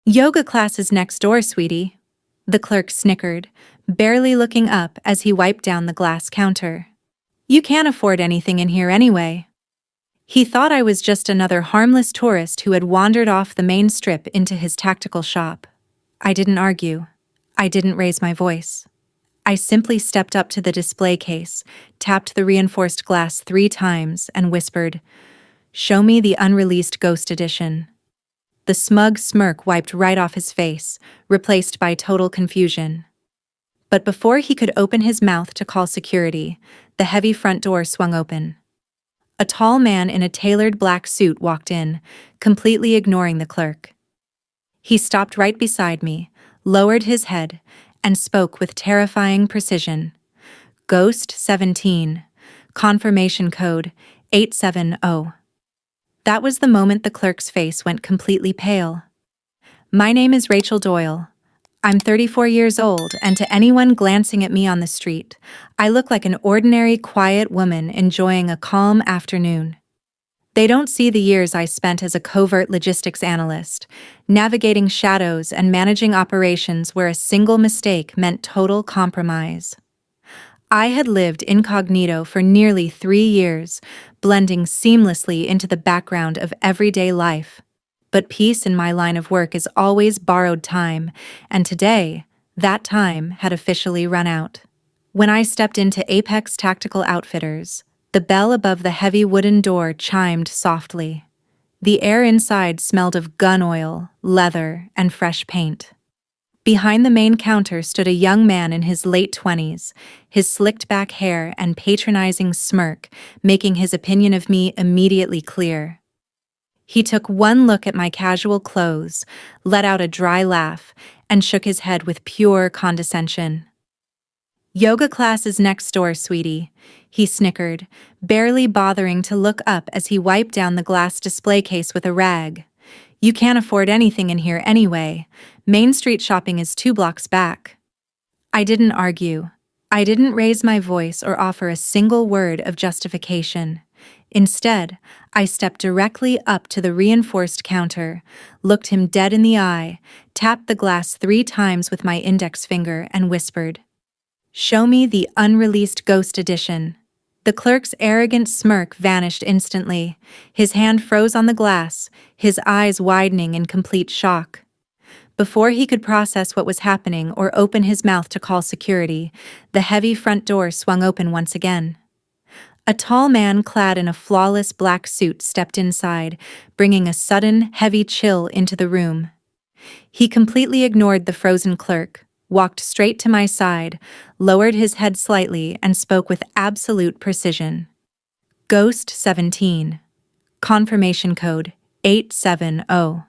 Yoga class is next door, sweetie. The clerk snickered, barely looking up as he wiped down the glass counter. You can't afford anything in here anyway. He thought I was just another harmless tourist who had wandered off the main strip into his tactical shop. I didn't argue. I didn't raise my voice. I simply stepped up to the display case, tapped the reinforced glass 3 times, and whispered, "Show me the unreleased Ghost Edition." The smug smirk wiped right off his face, replaced by total confusion. But before he could open his mouth to call security, the heavy front door swung open. A tall man in a tailored black suit walked in, completely ignoring the clerk. He stopped right beside me, lowered his head, and spoke with terrifying precision. "Ghost 17. Confirmation code 870. That was the moment the clerk's face went completely pale. "My name is Rachel Doyle. I'm 34 years old, and to anyone glancing at me on the street, I look like an ordinary, quiet woman enjoying a calm afternoon. They don't see the years I spent as a covert logistics analyst, navigating shadows and managing operations where a single mistake meant total compromise. I had lived incognito for nearly 3 years, blending seamlessly into the background of everyday life. But peace in my line of work is always borrowed time, and today, that time had officially run out. When I stepped into Apex Tactical Outfitters, the bell above the heavy wooden door chimed softly. The air inside smelled of gun oil, leather, and fresh paint. Behind the main counter stood a young man in his late 20s, his slicked-back hair and patronizing smirk making his opinion of me immediately clear. He took one look at my casual clothes, let out a dry laugh, and shook his head with pure condescension. "Yoga class is next door, sweetie," he snickered, barely bothering to look up as he wiped down the glass display case with a rag. "You can't afford anything in here anyway. Main Street shopping is 2 blocks back." I didn't argue. I didn't raise my voice or offer a single word of justification. Instead, I stepped directly up to the reinforced counter, looked him dead in the eye, tapped the glass 3 times with my index finger, and whispered, "Show me the unreleased Ghost Edition." The clerk's arrogant smirk vanished instantly. His hand froze on the glass, his eyes widening in complete shock. Before he could process what was happening or open his mouth to call security, the heavy front door swung open once again. A tall man clad in a flawless black suit stepped inside, bringing a sudden, heavy chill into the room. He completely ignored the frozen clerk, walked straight to my side, lowered his head slightly, and spoke with absolute precision. "Ghost 17. Confirmation code 870.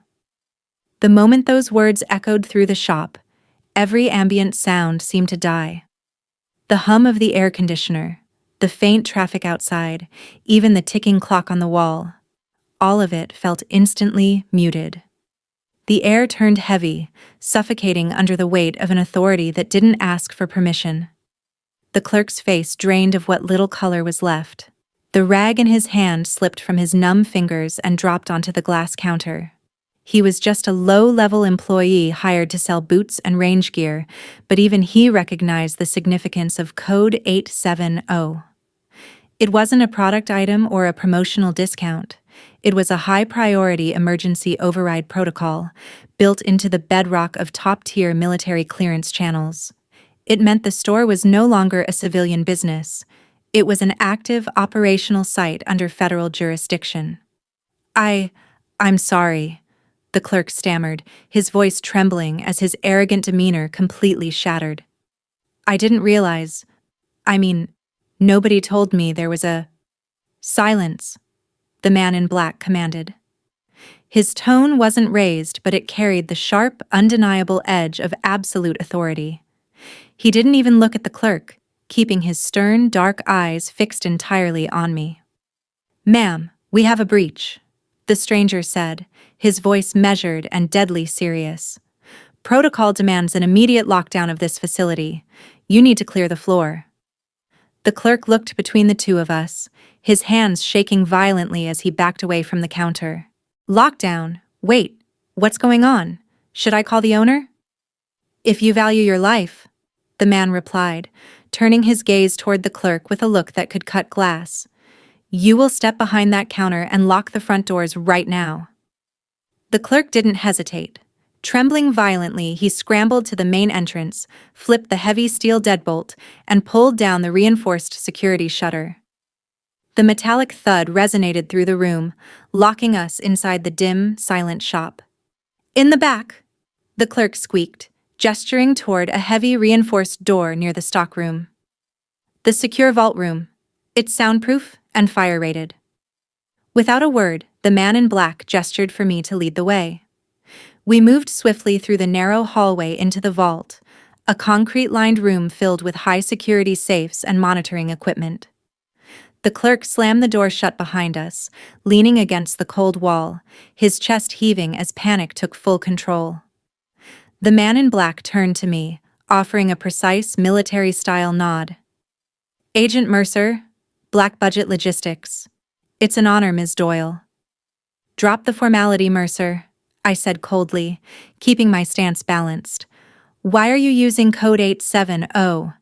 The moment those words echoed through the shop, every ambient sound seemed to die. The hum of the air conditioner, the faint traffic outside, even the ticking clock on the wall, all of it felt instantly muted. The air turned heavy, suffocating under the weight of an authority that didn't ask for permission. The clerk's face drained of what little color was left. The rag in his hand slipped from his numb fingers and dropped onto the glass counter. He was just a low-level employee hired to sell boots and range gear, but even he recognized the significance of Code 870. It wasn't a product item or a promotional discount. It was a high-priority emergency override protocol, built into the bedrock of top-tier military clearance channels. It meant the store was no longer a civilian business. It was an active operational site under federal jurisdiction. I'm sorry," the clerk stammered, his voice trembling as his arrogant demeanor completely shattered. "I didn't realize. Nobody told me there was a—" "Silence," the man in black commanded. His tone wasn't raised, but it carried the sharp, undeniable edge of absolute authority. He didn't even look at the clerk, keeping his stern, dark eyes fixed entirely on me. "Ma'am, we have a breach," the stranger said, his voice measured and deadly serious. "Protocol demands an immediate lockdown of this facility. You need to clear the floor." The clerk looked between the two of us, his hands shaking violently as he backed away from the counter. "Lockdown? Wait, what's going on?" Should I call the owner? If you value your life, the man replied, turning his gaze toward the clerk with a look that could cut glass. You will step behind that counter and lock the front doors right now. The clerk didn't hesitate. Trembling violently, he scrambled to the main entrance, flipped the heavy steel deadbolt, and pulled down the reinforced security shutter. The metallic thud resonated through the room, locking us inside the dim, silent shop. In the back, the clerk squeaked, gesturing toward a heavy reinforced door near the stockroom. The secure vault room. It's soundproof and fire-rated. Without a word, the man in black gestured for me to lead the way. We moved swiftly through the narrow hallway into the vault, a concrete-lined room filled with high-security safes and monitoring equipment. The clerk slammed the door shut behind us, leaning against the cold wall, his chest heaving as panic took full control. The man in black turned to me, offering a precise military-style nod. Agent Mercer, Black Budget Logistics. It's an honor, Ms. Doyle. Drop the formality, Mercer, I said coldly, keeping my stance balanced. Why are you using code 870?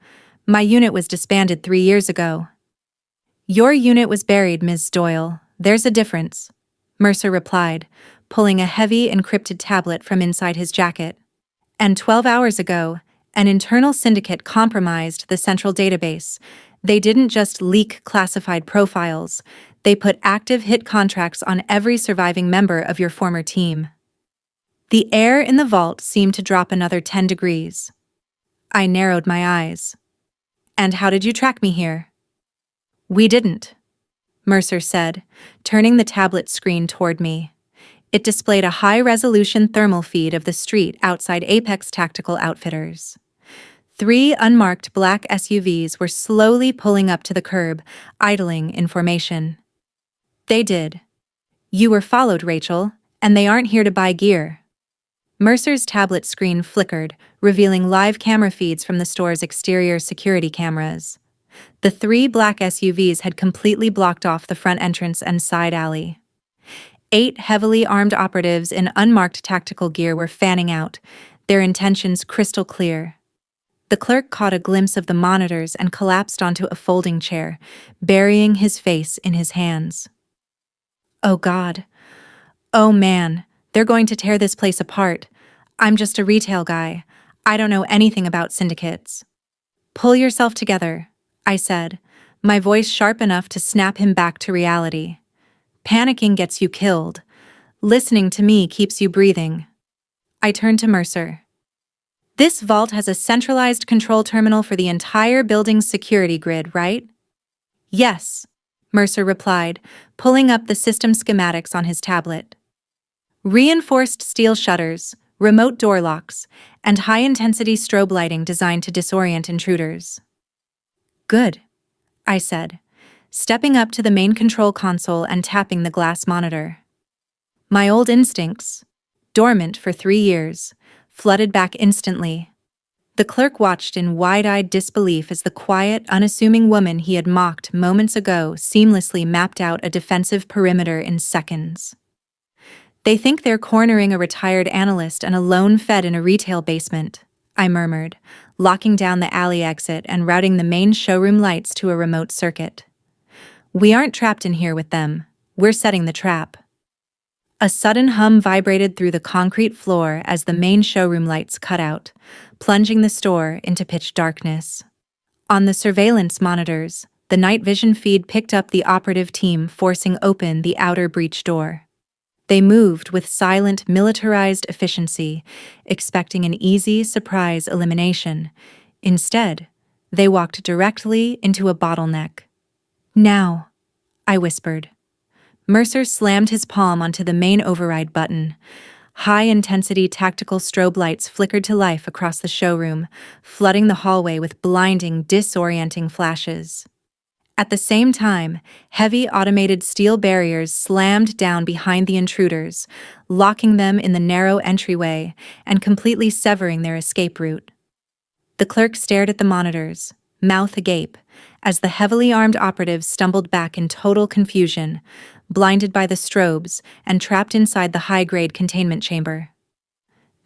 My unit was disbanded 3 years ago. Your unit was buried, Ms. Doyle. There's a difference, Mercer replied, pulling a heavy encrypted tablet from inside his jacket. And 12 hours ago, an internal syndicate compromised the central database. They didn't just leak classified profiles, they put active hit contracts on every surviving member of your former team. The air in the vault seemed to drop another 10 degrees. I narrowed my eyes. And how did you track me here? We didn't, Mercer said, turning the tablet screen toward me. It displayed a high-resolution thermal feed of the street outside Apex Tactical Outfitters. 3 unmarked black SUVs were slowly pulling up to the curb, idling in formation. They did. You were followed, Rachel, and they aren't here to buy gear. Mercer's tablet screen flickered, revealing live camera feeds from the store's exterior security cameras. The 3 black SUVs had completely blocked off the front entrance and side alley. 8 heavily armed operatives in unmarked tactical gear were fanning out, their intentions crystal clear. The clerk caught a glimpse of the monitors and collapsed onto a folding chair, burying his face in his hands. Oh God. Oh man, they're going to tear this place apart. I'm just a retail guy. I don't know anything about syndicates. Pull yourself together, I said, my voice sharp enough to snap him back to reality. Panicking gets you killed. Listening to me keeps you breathing. I turned to Mercer. This vault has a centralized control terminal for the entire building's security grid, right? Yes, Mercer replied, pulling up the system schematics on his tablet. Reinforced steel shutters, remote door locks, and high-intensity strobe lighting designed to disorient intruders. Good, I said, stepping up to the main control console and tapping the glass monitor. My old instincts, dormant for 3 years, flooded back instantly. The clerk watched in wide-eyed disbelief as the quiet, unassuming woman he had mocked moments ago seamlessly mapped out a defensive perimeter in seconds. They think they're cornering a retired analyst and a lone fed in a retail basement, I murmured, locking down the alley exit and routing the main showroom lights to a remote circuit. We aren't trapped in here with them. We're setting the trap. A sudden hum vibrated through the concrete floor as the main showroom lights cut out, plunging the store into pitch darkness. On the surveillance monitors, the night vision feed picked up the operative team forcing open the outer breach door. They moved with silent, militarized efficiency, expecting an easy surprise elimination. Instead, they walked directly into a bottleneck. Now, I whispered. Mercer slammed his palm onto the main override button. High-intensity tactical strobe lights flickered to life across the showroom, flooding the hallway with blinding, disorienting flashes. At the same time, heavy automated steel barriers slammed down behind the intruders, locking them in the narrow entryway and completely severing their escape route. The clerk stared at the monitors, mouth agape, as the heavily armed operatives stumbled back in total confusion, blinded by the strobes and trapped inside the high-grade containment chamber.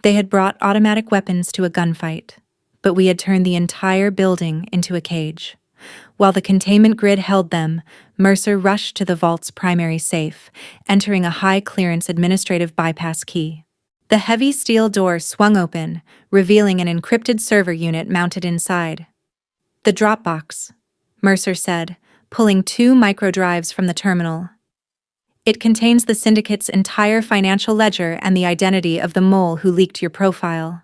They had brought automatic weapons to a gunfight, but we had turned the entire building into a cage. While the containment grid held them, Mercer rushed to the vault's primary safe, entering a high-clearance administrative bypass key. The heavy steel door swung open, revealing an encrypted server unit mounted inside. "The Dropbox," Mercer said, pulling 2 microdrives from the terminal. "It contains the Syndicate's entire financial ledger and the identity of the mole who leaked your profile."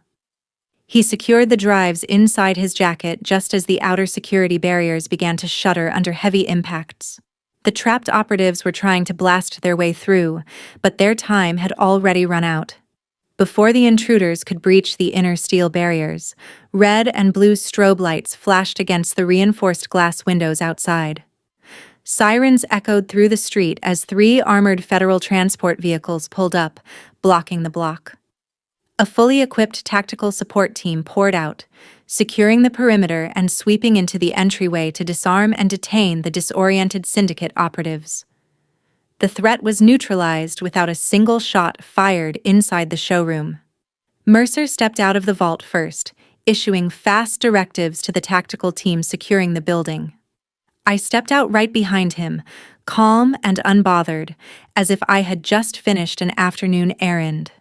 He secured the drives inside his jacket just as the outer security barriers began to shudder under heavy impacts. The trapped operatives were trying to blast their way through, but their time had already run out. Before the intruders could breach the inner steel barriers, red and blue strobe lights flashed against the reinforced glass windows outside. Sirens echoed through the street as 3 armored federal transport vehicles pulled up, blocking the block. A fully equipped tactical support team poured out, securing the perimeter and sweeping into the entryway to disarm and detain the disoriented Syndicate operatives. The threat was neutralized without a single shot fired inside the showroom. Mercer stepped out of the vault first, issuing fast directives to the tactical team securing the building. I stepped out right behind him, calm and unbothered, as if I had just finished an afternoon errand.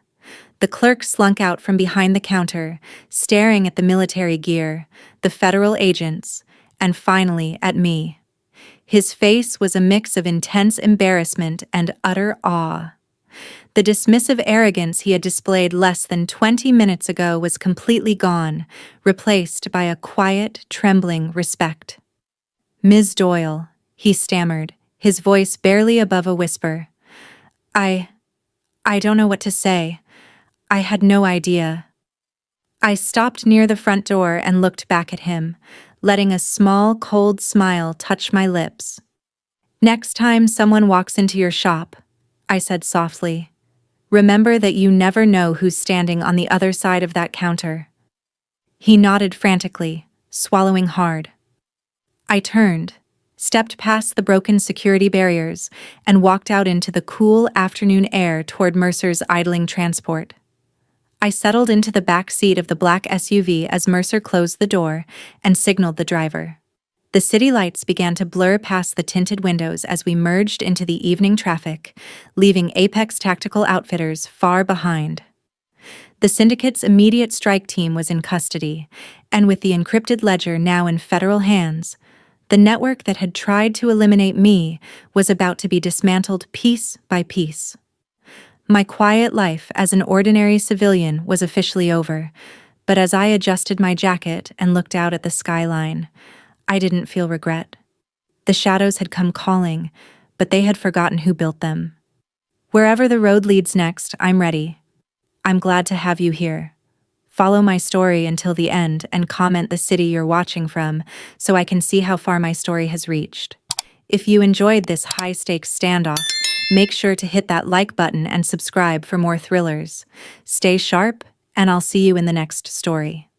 The clerk slunk out from behind the counter, staring at the military gear, the federal agents, and finally at me. His face was a mix of intense embarrassment and utter awe. The dismissive arrogance he had displayed less than 20 minutes ago was completely gone, replaced by a quiet, trembling respect. "Ms. Doyle," he stammered, his voice barely above a whisper. I don't know what to say. I had no idea." I stopped near the front door and looked back at him, letting a small, cold smile touch my lips. "Next time someone walks into your shop," I said softly, "remember that you never know who's standing on the other side of that counter." He nodded frantically, swallowing hard. I turned, stepped past the broken security barriers, and walked out into the cool afternoon air toward Mercer's idling transport. I settled into the back seat of the black SUV as Mercer closed the door and signaled the driver. The city lights began to blur past the tinted windows as we merged into the evening traffic, leaving Apex Tactical Outfitters far behind. The Syndicate's immediate strike team was in custody, and with the encrypted ledger now in federal hands, the network that had tried to eliminate me was about to be dismantled piece by piece. My quiet life as an ordinary civilian was officially over, but as I adjusted my jacket and looked out at the skyline, I didn't feel regret. The shadows had come calling, but they had forgotten who built them. Wherever the road leads next, I'm ready. I'm glad to have you here. Follow my story until the end and comment the city you're watching from so I can see how far my story has reached. If you enjoyed this high-stakes standoff, make sure to hit that like button and subscribe for more thrillers. Stay sharp, and I'll see you in the next story.